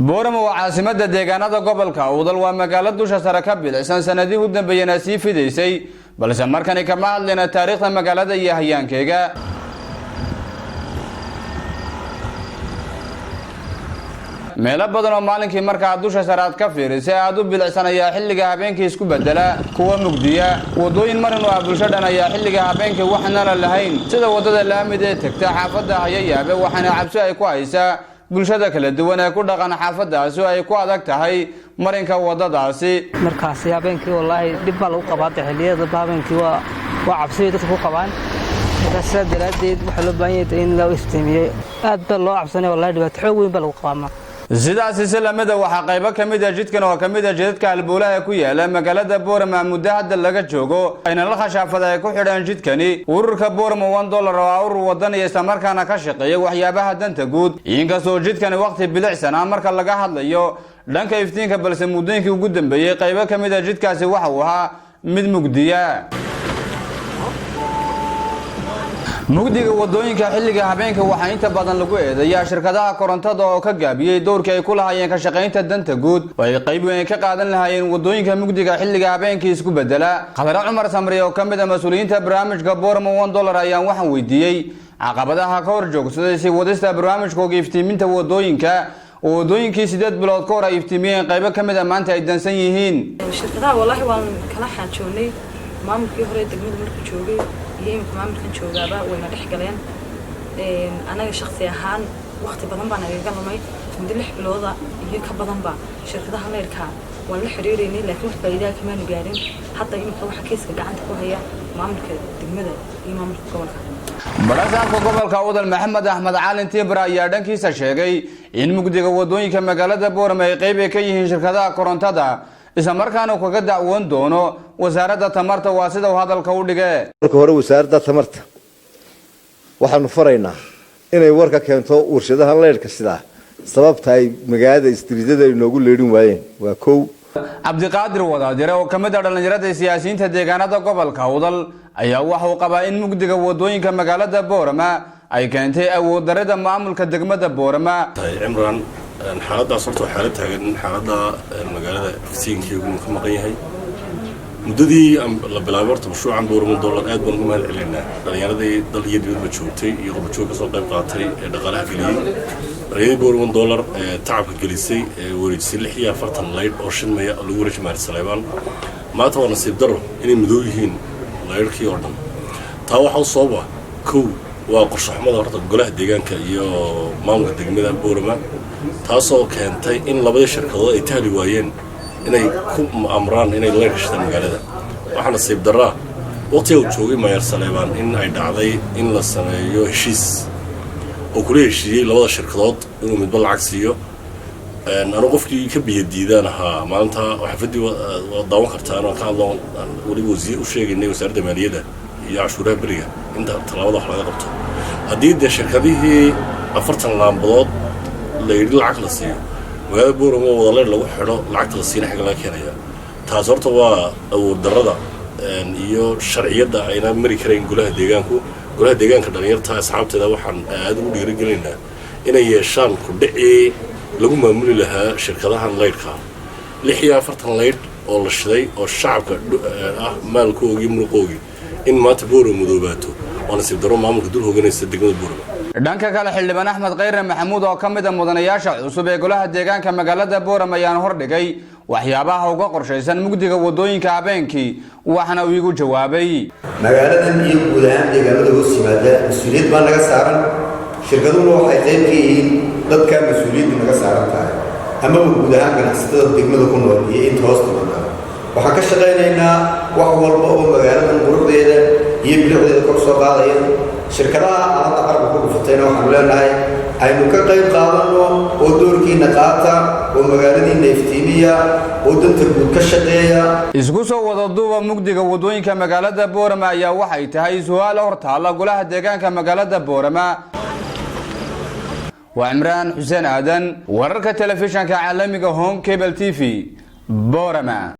boorama waa caasimada deegaanada gobolka Awdal waa magaalada dusha sare ka bilaysan sanadii u dambeeyay sii fidaysay balse markan kama hadlayna taariikhda magaalada iyo hay'aankeega meelo badan oo maalinkii marka dusha sare ka fiirisay aad u bilaysan ayaa xilliga habeenkii isku bedela kuwa mugdiya wadooyin marin oo bulshada ayaa xilliga habeenkii waxna la lahayn sida wadada laamid ee tagta xaafada Hayaabe waxana cabsi ay ku haysaa bulshada kala duwan ee ku dhaqan xaafadaas oo ay ku adag tahay marinka wadadaasi markaas habeenkii wallahi dib baa lagu qabaa xilliyada habeenkii waa cabsi dadku ku qabaan markaas daraadeed waxa loo baahan yahay in la iftiimiyo aad baa loo cabsanay wallahi dhibaato xoog weyn baa lagu qabaa sidaas islamada waxa qayb ka mid ah jidkan oo ka mid ah jidadka halbowlaha ku yaala magaalada Boorama muddo hadda laga joogo ayna la khashaafada ay ku xidhan jidkani ururka Boorama $1 oo urur wadan iyo samarkaana ka shaqeeya waxyaabaha danta guud inkastoo jidkani waqti bilicsan marka laga hadlayo dhanka iftiinka balse muddooyinkii ugu dambeeyay qayb ka mid ah jidkaasi waxa uu ahaa mid mugdiya mugdiga wadooyinka xilliga habeenka waxa inta badan lagu eedeeyaa shirkadaha korontada oo ka gaabiyay doorkii ay ku lahaayeen ka shaqeynta danta guud oo ay qayb weyn ka qaadan lahaayeen wadooyinka mugdiga xilliga habeenkii isku bedela Qadar Cumar Samri oo kamid ah mas'uuliyiinta barnaamijka Boorama $1 ayaan waxaan weydiiyay caqabadaha ka hor joogsaday si wadista barnaamijkooda iftiiminta wadooyinkii 8 bilood ka hor ay iftiimiyeen qayb ka mid ah maanta ay dansan yihiin shirkadaha wallahi waan kala xaajoonay maamulkii hore degmada markuu joogay يمكن ما ممكن شوقابا وين رح قلين أنا شخصي أهان وقت بدن بنا يقولوا ماي مدلح بالوضع يك بدن با شركة هلا يركع ولا حريريني لكن في بلدها كمان قاعدين حتى يمكن واحد كيس قاعد هي مملكة دمدة مملكة قولها برازانka gobolka Awdal Maxamed Ahmed Caalin Tibra ayaa dhankiisa sheegay in mugdiga wadooyinka magaalada Boorama ay qayb ka yihiin shirkadaha korontada isla markaana kaga dacwoon doono wasaaradda tamarta waa sida uu hadalka u dhigay marka hore wasaaradda tamarta waxaanu faraynaa inay warka keento warshadaha leerka sida sababta ay magaalada istriidada inoogu leerin waayeen waa koow Cabdiqaadir Wadaadire oo kamid ah dhalinyarada siyaasiyiinta deegaanada gobolka Awdal ayaa waxa uu qabaa in mugdiga wadooyinka magaalada Boorama ay keentay awood darrida maamulka degmada Boorama Imraan xaaladda sababtoo xaalad taagan xaaladda magaalada iftiinkii uu ka maqan yahay muddadii la bilaabay mashruucan Boorama $1 aad baan ugu mahad celinaa dhalinyaradii dal iyo dibadba joogtay iyo qurbo ka soo qayb qaatay ee dhaqaalaha geliyay dhalinyaradii Boorama $1 tacabka gelisay wareejisay 46 leyd oo shinmaya lagu wareejiyay Saleebaan maanta waa nasiib daro inay madow yihiin leydkii oo dhan taa waxa soo baa kow waa qorshaxmada horta golaha deegaanka iyo maamulka degmada Boorama taasoo keentay in labada shirkadood ay tahli waayeen inay ku amraan inay la heshtaan magaalada waxaana nasiib darro waqtiga uu joogay Mayor Saleebaan in ay dhacday in la sameeyo heshiis oo kula heshiiyay labada shirkadood inuu midba lacag siiyo anu qofkii ka biyadiidaan ahaa maanta xafadii daawan kartaan oo ka hadloo wali wasiir u sheegaynay wasaaradda maaliyadda iyo cashuuraha bariga inta talaabada wax laga qabto haddii de shirkadihii 40 laambadood la yiri lacag la siiyo magaalada Boorama wada leer lagu xidho lacagta la siina xaga la keenaya taas horta waa awood darrada iyo sharciyada ayna mari kareen golaha deegaanka dhalinyarta asxaabteeda waxaan aad ugu dhiirigelinaynaa inay yeeshaan ku dhacay lagu maamuli lahaa shirkadahan leerka 46 leer oo la shiday oo shacabka maalkoogii muruqoogii in maanta Boorama mudoobato oo nasiib darro maamulka dul hoggaanaysa degmada Boorama dhanka kale xildhibaan Axmed Khayre Maxamuud oo kamid ah mudanayaasha cusub ee golaha deegaanka magaalada Boorama ayaan hordhigay waxyaabaha uga qorshaysan mugdiga wadooyinka habeenkii waxana uu igu jawaabay magaaladan iyo guud ahaan deegaanada hoos yimaada mas'uuliyad baa naga saaran shirkaduhu waxay qayb ka yihiin dadka mas'uuliyadda naga saaran tahay ama guud ahaan ganacsatada degmada ku nool iyo inta hoos timaada waxaan ka shaqaynaynaa wax walba oo magaaladan quruxdeeda iyo bilicdeeda kor soo qaadaya shirkadaha aad qarab ku gufatayna waxaan leenahay aynu ka qayb qaadano oo doorkiina qaata oo magaaladiina iftiimiya oo danta guud ka shaqeeya isku soo wada duuba mugdiga wadooyinka magaalada Boorama ayaa waxay tahay su'aal hortaala golaha deegaanka magaalada Boorama waa Imraan Xuseen Aadan wararka telefishanka caalamiga Home Cable TV Boorama